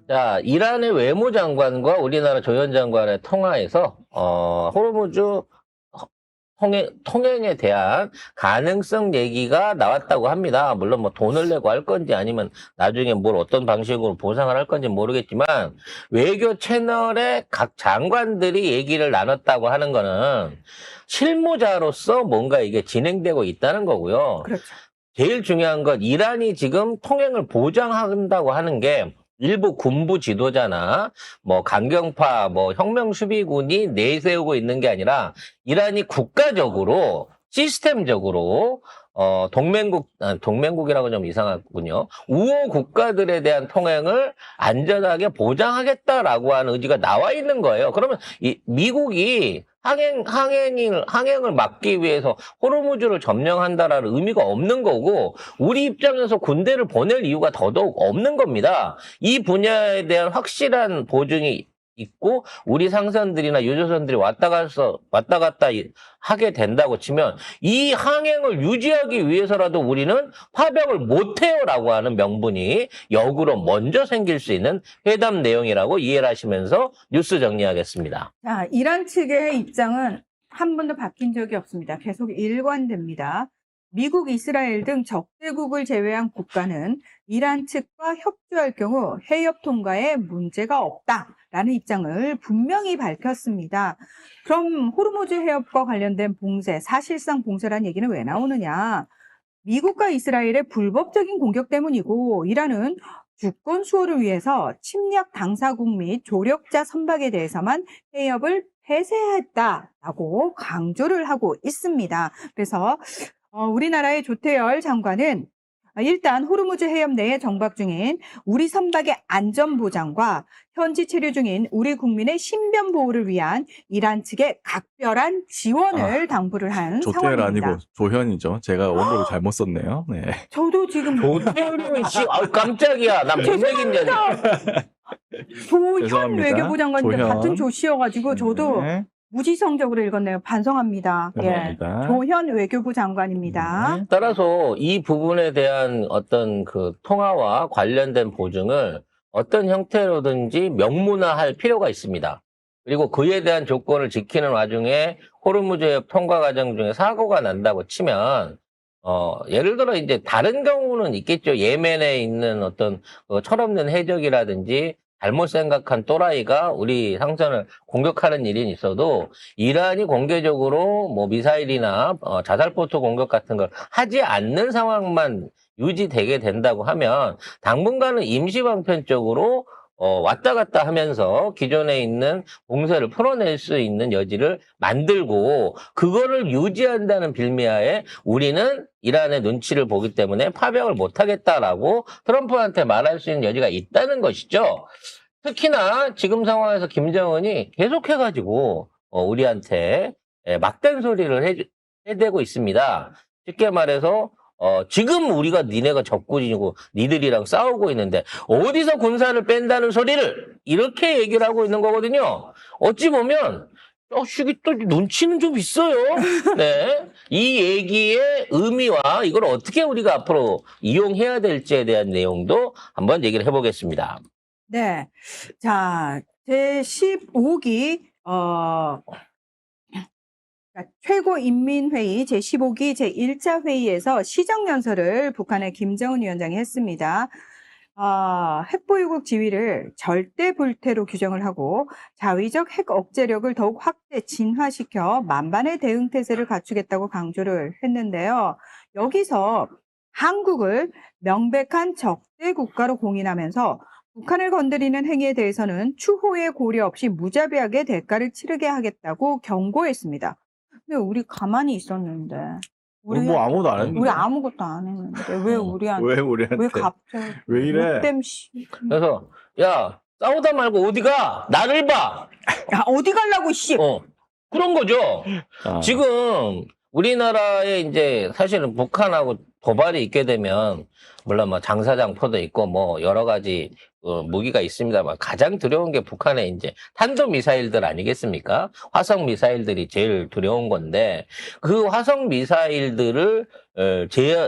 자, 이란의 외무장관과 우리나라 조현 장관의 통화에서 호르무즈 통행에 대한 가능성 얘기가 나왔다고 합니다. 물론 뭐 돈을 내고 할 건지 아니면 나중에 뭘 어떤 방식으로 보상을 할 건지 모르겠지만 외교 채널의 각 장관들이 얘기를 나눴다고 하는 거는 실무자로서 뭔가 이게 진행되고 있다는 거고요. 그렇죠. 제일 중요한 건 이란이 지금 통행을 보장한다고 하는 게 일부 군부 지도자나 뭐 강경파 뭐 혁명 수비군이 내세우고 있는 게 아니라 이란이 국가적으로 시스템적으로 동맹국이라고 좀 이상하군요. 우호 국가들에 대한 통행을 안전하게 보장하겠다라고 하는 의지가 나와 있는 거예요. 그러면 이 미국이 항행을 막기 위해서 호르무즈를 점령한다라는 의미가 없는 거고, 우리 입장에서 군대를 보낼 이유가 더더욱 없는 겁니다. 이 분야에 대한 확실한 보증이 있고, 우리 상선들이나 유조선들이 왔다 갔다 하게 된다고 치면, 이 항행을 유지하기 위해서라도 우리는 파병을 못해요라고 하는 명분이 역으로 먼저 생길 수 있는 회담 내용이라고 이해를 하시면서 뉴스 정리하겠습니다. 자, 이란 측의 입장은 한 번도 바뀐 적이 없습니다. 계속 일관됩니다. 미국, 이스라엘 등 적대국을 제외한 국가는 이란 측과 협조할 경우 해협 통과에 문제가 없다라는 입장을 분명히 밝혔습니다. 그럼 호르무즈 해협과 관련된 봉쇄, 사실상 봉쇄란 얘기는 왜 나오느냐? 미국과 이스라엘의 불법적인 공격 때문이고, 이란은 주권 수호를 위해서 침략 당사국 및 조력자 선박에 대해서만 해협을 폐쇄했다라고 강조를 하고 있습니다. 그래서 우리나라의 조태열 장관은 일단 호르무즈 해협 내에 정박 중인 우리 선박의 안전 보장과 현지 체류 중인 우리 국민의 신변 보호를 위한 이란 측의 각별한 지원을 당부를 한 조태열 상황입니다. 아니고 조현이죠. 제가 원고를 잘못 썼네요. 네. 저도 지금 조태열이 깜짝이야. 나 문맥인 줄 조현 죄송합니다. 외교부 장관님 조현. 같은 조씨여가지고 저도 네. 무지성적으로 읽었네요. 반성합니다. 죄송합니다. 예. 조현 외교부 장관입니다. 따라서 이 부분에 대한 어떤 그 통화와 관련된 보증을 어떤 형태로든지 명문화할 필요가 있습니다. 그리고 그에 대한 조건을 지키는 와중에 호르무즈 해협 통과 과정 중에 사고가 난다고 치면 예를 들어 이제 다른 경우는 있겠죠. 예멘에 있는 어떤 철없는 해적이라든지 잘못 생각한 또라이가 우리 상선을 공격하는 일이 있어도 이란이 공개적으로 뭐 미사일이나 자살포트 공격 같은 걸 하지 않는 상황만 유지되게 된다고 하면 당분간은 임시방편적으로 왔다 갔다 하면서 기존에 있는 봉쇄를 풀어낼 수 있는 여지를 만들고 그거를 유지한다는 빌미하에 우리는 이란의 눈치를 보기 때문에 파병을 못하겠다라고 트럼프한테 말할 수 있는 여지가 있다는 것이죠. 특히나 지금 상황에서 김정은이 계속해가지고 우리한테 막된 소리를 해대고 있습니다. 쉽게 말해서 지금 우리가 니네가 적군이고 니들이랑 싸우고 있는데 어디서 군사를 뺀다는 소리를 이렇게 얘기를 하고 있는 거거든요. 어찌 보면 자식이 또 눈치는 좀 있어요. 네. 이 얘기의 의미와 이걸 어떻게 우리가 앞으로 이용해야 될지에 대한 내용도 한번 얘기를 해보겠습니다. 네. 자, 제15기, 최고인민회의 제15기 제1차 회의에서 시정연설을 북한의 김정은 위원장이 했습니다. 핵보유국 지위를 절대 불태로 규정을 하고 자위적 핵 억제력을 더욱 확대, 진화시켜 만반의 대응 태세를 갖추겠다고 강조를 했는데요. 여기서 한국을 명백한 적대 국가로 공인하면서 북한을 건드리는 행위에 대해서는 추후에 고려 없이 무자비하게 대가를 치르게 하겠다고 경고했습니다. 근데 우리 가만히 있었는데. 우리 뭐 아무도 안 했는데. 우리 아무것도 안 했는데. 왜 우리한테. 왜 우리한테? 왜 갑자기. 왜 이래? 못됨씨. 그래서 야 싸우다 말고 어디 가? 나를 봐. 야, 어디 가려고, 씨. 그런 거죠. 아, 지금 우리나라에 이제 사실은 북한하고 도발이 있게 되면 물론 뭐 장사장포도 있고 뭐 여러 가지 무기가 있습니다만 가장 두려운 게 북한의 이제 탄도 미사일들 아니겠습니까? 화성 미사일들이 제일 두려운 건데 그 화성 미사일들을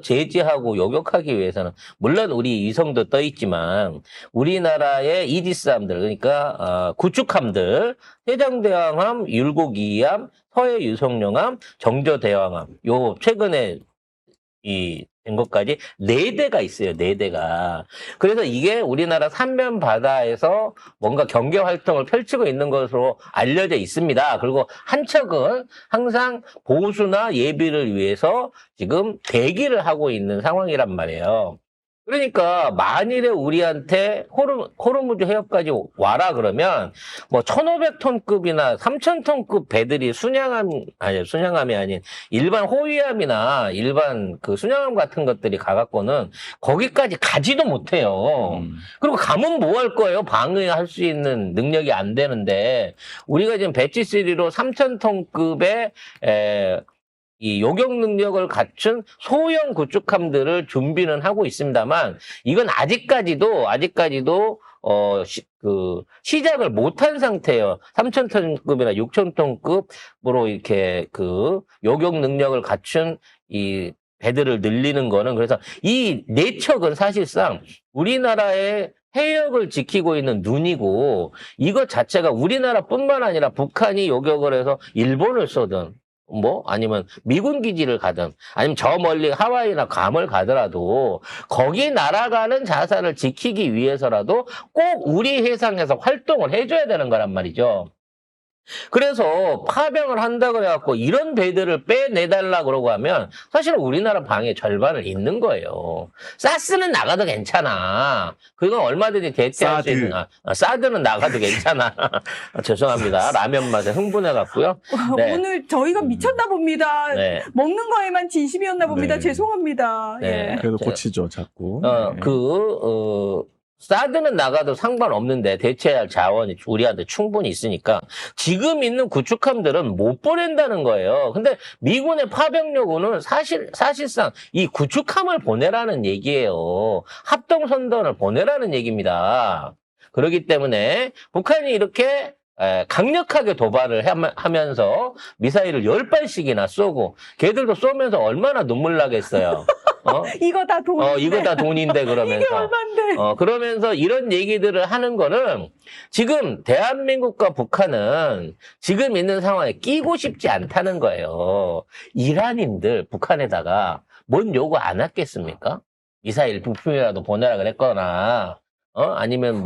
제지하고 요격하기 위해서는 물론 우리 위성도 떠 있지만 우리나라의 이지스함들 그러니까 구축함들 해상대왕함, 율곡2함, 서해유성룡함, 정조대왕함 요 최근에 된 것까지 4대가 있어요. 4대가. 그래서 이게 우리나라 삼면 바다에서 뭔가 경계 활동을 펼치고 있는 것으로 알려져 있습니다. 그리고 한 척은 항상 보수나 예비를 위해서 지금 대기를 하고 있는 상황이란 말이에요. 그러니까 만일에 우리한테 호르무즈 해협까지 와라 그러면 뭐 1,500톤급이나 3,000톤급 배들이 순양함이 아닌 일반 호위함이나 일반 그 순양함 같은 것들이 가갖고는 거기까지 가지도 못해요. 그리고 가면 뭐 할 거예요? 방어할 수 있는 능력이 안 되는데 우리가 지금 배치3로 3,000톤급의 이 요격 능력을 갖춘 소형 구축함들을 준비는 하고 있습니다만 이건 아직까지도 시작을 못한 상태예요. 3,000톤급이나 6,000톤급으로 이렇게 그 요격 능력을 갖춘 이 배들을 늘리는 거는 그래서 이 4척은 사실상 우리나라의 해역을 지키고 있는 눈이고 이것 자체가 우리나라뿐만 아니라 북한이 요격을 해서 일본을 쏘든 뭐 아니면 미군 기지를 가든 아니면 저 멀리 하와이나 괌을 가더라도 거기 날아가는 자산을 지키기 위해서라도 꼭 우리 해상에서 활동을 해줘야 되는 거란 말이죠. 그래서 파병을 한다 그래갖고 이런 배들을 빼내달라 그러고 하면 사실은 우리나라 방에 절반을 잇는 거예요. 사스는 나가도 괜찮아. 그건 얼마든지 대체할 수 있는 사드는 나가도 괜찮아. 죄송합니다. 라면 맛에 흥분해갖고요. 네. 오늘 저희가 미쳤나 봅니다. 네. 먹는 거에만 진심이었나 봅니다. 네. 죄송합니다. 네. 예. 그래도 고치죠, 자꾸. 사드는 나가도 상관없는데 대체할 자원이 우리한테 충분히 있으니까 지금 있는 구축함들은 못 보낸다는 거예요. 근데 미군의 파병력은 사실상 이 구축함을 보내라는 얘기예요. 합동선전을 보내라는 얘기입니다. 그렇기 때문에 북한이 이렇게 강력하게 도발을 하면서 미사일을 10발씩이나 쏘고 걔들도 쏘면서 얼마나 눈물 나겠어요. 이거 다 돈. 이거 다 돈인데 그러면서. 이게 얼만데. 그러면서 이런 얘기들을 하는 거는 지금 대한민국과 북한은 지금 있는 상황에 끼고 싶지 않다는 거예요. 이란인들 북한에다가 뭔 요구 안 했겠습니까? 미사일 부품이라도 보내라 그랬거나, 아니면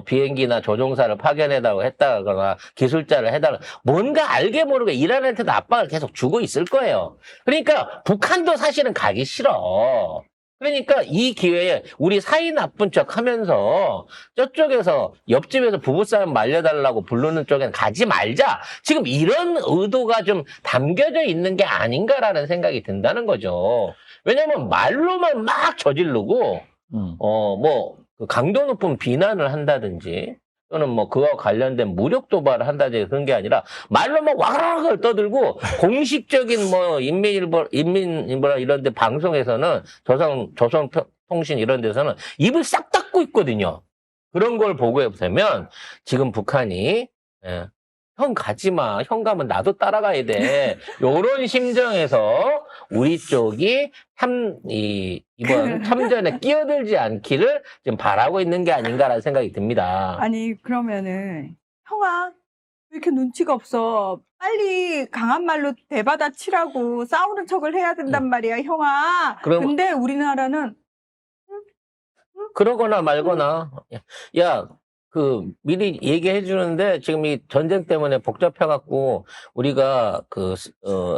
비행기나 조종사를 파견해달라고 했다거나 기술자를 해달라고 뭔가 알게 모르게 이란한테도 압박을 계속 주고 있을 거예요. 그러니까 북한도 사실은 가기 싫어. 그러니까 이 기회에 우리 사이 나쁜 척 하면서 저쪽에서 옆집에서 부부싸움 말려달라고 부르는 쪽엔 가지 말자. 지금 이런 의도가 좀 담겨져 있는 게 아닌가라는 생각이 든다는 거죠. 왜냐면 말로만 막 저지르고 그 강도 높은 비난을 한다든지 또는 그와 관련된 무력 도발을 한다든지 그런 게 아니라 말로 와글와글 떠들고 공식적인 인민일보 이런 데 방송에서는 조선통신 이런 데서는 입을 싹 닫고 있거든요. 그런 걸 보고 보면 지금 북한이 형 가지 마. 형 가면 나도 따라가야 돼. 요런 심정에서 우리 쪽이 이번 참전에 끼어들지 않기를 지금 바라고 있는 게 아닌가라는 생각이 듭니다. 아니, 그러면은, 형아, 왜 이렇게 눈치가 없어? 빨리 강한 말로 대받아 치라고 싸우는 척을 해야 된단 말이야, 형아. 근데 우리나라는, 그러거나 말거나. 미리 얘기해 주는데, 지금 이 전쟁 때문에 복잡해갖고, 우리가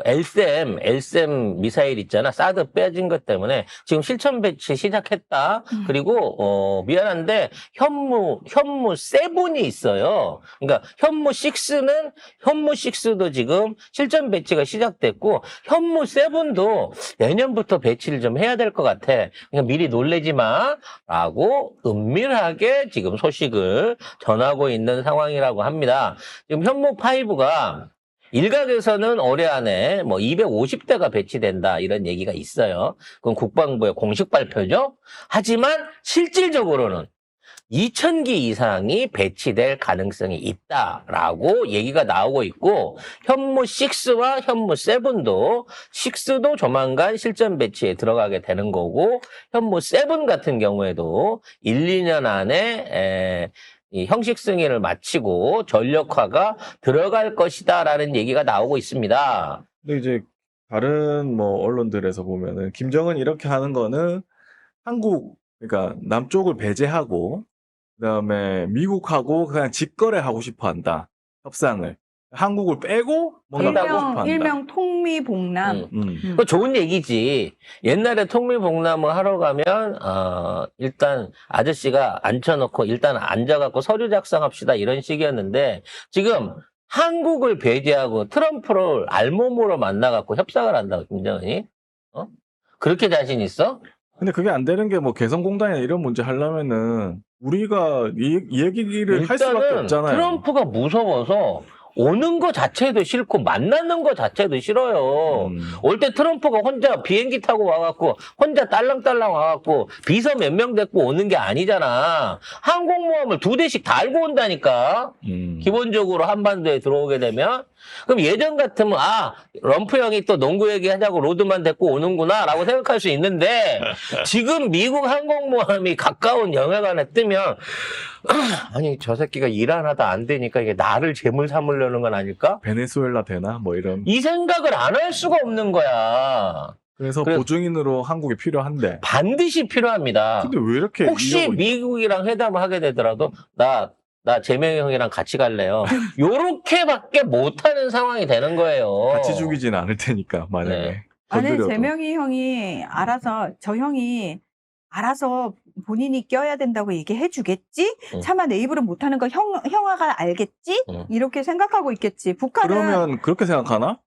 LSM 미사일 있잖아. 사드 빼진 것 때문에, 지금 실전 배치 시작했다. 그리고, 미안한데, 현무 7이 있어요. 그러니까, 현무 6도 지금 실전 배치가 시작됐고, 현무 7도 내년부터 배치를 좀 해야 될 것 같아. 그러니까 미리 놀래지 마. 라고 은밀하게 지금 소식을 전하고 있는 상황이라고 합니다. 지금 현무5가 일각에서는 올해 안에 뭐 250대가 배치된다 이런 얘기가 있어요. 그건 국방부의 공식 발표죠. 하지만 실질적으로는 2,000기 이상이 배치될 가능성이 있다라고 얘기가 나오고 있고 현무 6와 현무 7도 6도 조만간 실전 배치에 들어가게 되는 거고 현무 7 같은 경우에도 1, 2년 안에 이 형식 승인을 마치고 전력화가 들어갈 것이다라는 얘기가 나오고 있습니다. 근데 이제 다른 뭐 언론들에서 보면은 김정은 이렇게 하는 거는 한국 그러니까 남쪽을 배제하고 그다음에 미국하고 그냥 직거래하고 싶어 한다. 협상을. 한국을 빼고 뭔가 하고 싶어 한다. 일명 통미봉남. 그거 좋은 얘기지. 옛날에 통밀봉남을 하러 가면 일단 아저씨가 앉혀놓고 일단 앉아갖고 서류 작성합시다 이런 식이었는데 지금 한국을 배제하고 트럼프를 알몸으로 만나갖고 협상을 한다고 김정은이? 그렇게 자신 있어? 근데 그게 안 되는 게 뭐 개성공단이나 이런 문제 하려면은 우리가 이 얘기를 할 수밖에 일단은 없잖아요. 트럼프가 무서워서 오는 거 자체도 싫고 만나는 거 자체도 싫어요. 올 때 트럼프가 혼자 비행기 타고 와갖고 혼자 딸랑딸랑 와갖고 비서 몇 명 데리고 오는 게 아니잖아. 항공모함을 2대씩 달고 온다니까. 기본적으로 한반도에 들어오게 되면. 그럼 예전 같으면 럼프 형이 또 농구 얘기하자고 로드만 데리고 오는구나 라고 생각할 수 있는데 지금 미국 항공모함이 가까운 영해관에 뜨면 아니 저 새끼가 일 안 하다 안 되니까 이게 나를 재물 삼으려는 건 아닐까? 베네수엘라 되나? 뭐 이런. 이 생각을 안 할 수가 없는 거야. 그래서 그래서- 보증인으로 한국이 필요한데. 반드시 필요합니다. 근데 왜 이렇게 혹시 이러고 미국이랑 회담을 하게 되더라도 나 재명이 형이랑 같이 갈래요. 요렇게밖에 못하는 상황이 되는 거예요. 같이 죽이지는 않을 테니까 만약에. 네. 안에 건드려도. 재명이 형이 저 형이 알아서 본인이 껴야 된다고 얘기해 주겠지? 차마 내 입으로 못하는 거 형아가 알겠지? 이렇게 생각하고 있겠지. 북한은 그러면 그렇게 생각하나?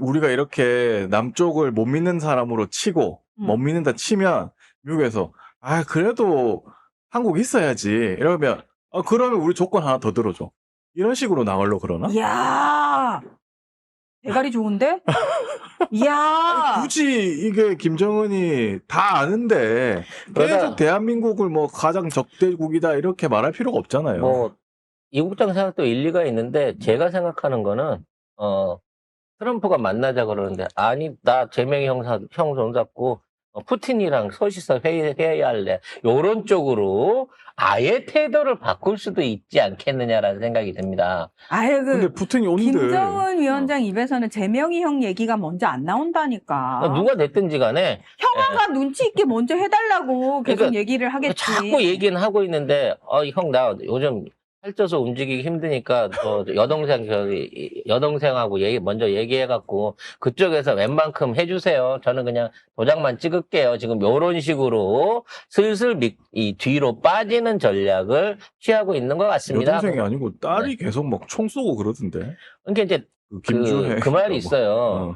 우리가 이렇게 남쪽을 못 믿는 사람으로 치고 못 믿는다 치면 미국에서 그래도 한국 있어야지 이러면 그러면 우리 조건 하나 더 들어줘. 이런 식으로 나가려고 그러나? 이야 대가리 좋은데? 이야 굳이 이게 김정은이 다 아는데 그러다- 계속 대한민국을 뭐 가장 적대국이다 이렇게 말할 필요가 없잖아요. 뭐 이국장 생각도 일리가 있는데 제가 생각하는 거는 트럼프가 만나자 그러는데 아니 나 재명이 형 손잡고 푸틴이랑 서식서 회의할래 요런 쪽으로 아예 태도를 바꿀 수도 있지 않겠느냐라는 생각이 듭니다. 아유 근데 푸틴이 온들 김정은 위원장 입에서는 재명이 형 얘기가 먼저 안 나온다니까. 누가 됐든지 간에 형아가 눈치 있게 먼저 해달라고 계속 그러니까 얘기를 하겠지. 자꾸 얘기는 하고 있는데 형 나 요즘 살쪄서 움직이기 힘드니까 여동생하고 먼저 얘기해갖고 그쪽에서 웬만큼 해주세요. 저는 그냥 도장만 찍을게요. 지금 요런 식으로 슬슬 이 뒤로 빠지는 전략을 취하고 있는 것 같습니다. 여동생이 아니고 딸이 계속 막 총 쏘고 그러던데. 그러니까 이제 김주혜 그 말이 뭐. 있어요.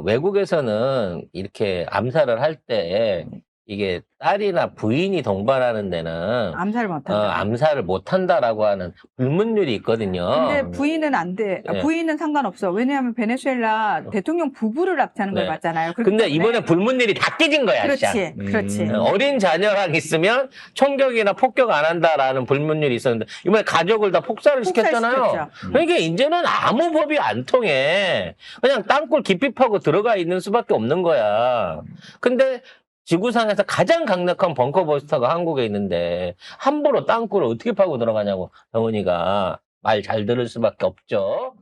외국에서는 이렇게 암살을 할 때 이게 딸이나 부인이 동반하는 데는 암살을 못한다. 암살을 못한다라고 하는 불문율이 있거든요. 근데 부인은 안 돼. 네. 부인은 상관없어. 왜냐하면 베네수엘라 대통령 부부를 납치하는 걸 네. 봤잖아요. 그렇기 근데 때문에- 이번에 불문율이 다 깨진 거야. 진짜. 그렇지, 그렇지. 어린 자녀랑 있으면 총격이나 폭격 안 한다라는 불문율이 있었는데 이번에 가족을 다 폭살을 시켰잖아요. 폭살시켰죠. 그러니까 이제는 아무 법이 안 통해. 그냥 땅굴 깊이 파고 들어가 있는 수밖에 없는 거야. 근데 지구상에서 가장 강력한 벙커버스터가 한국에 있는데 함부로 땅굴을 어떻게 파고 들어가냐고 정은이가 말 잘 들을 수밖에 없죠.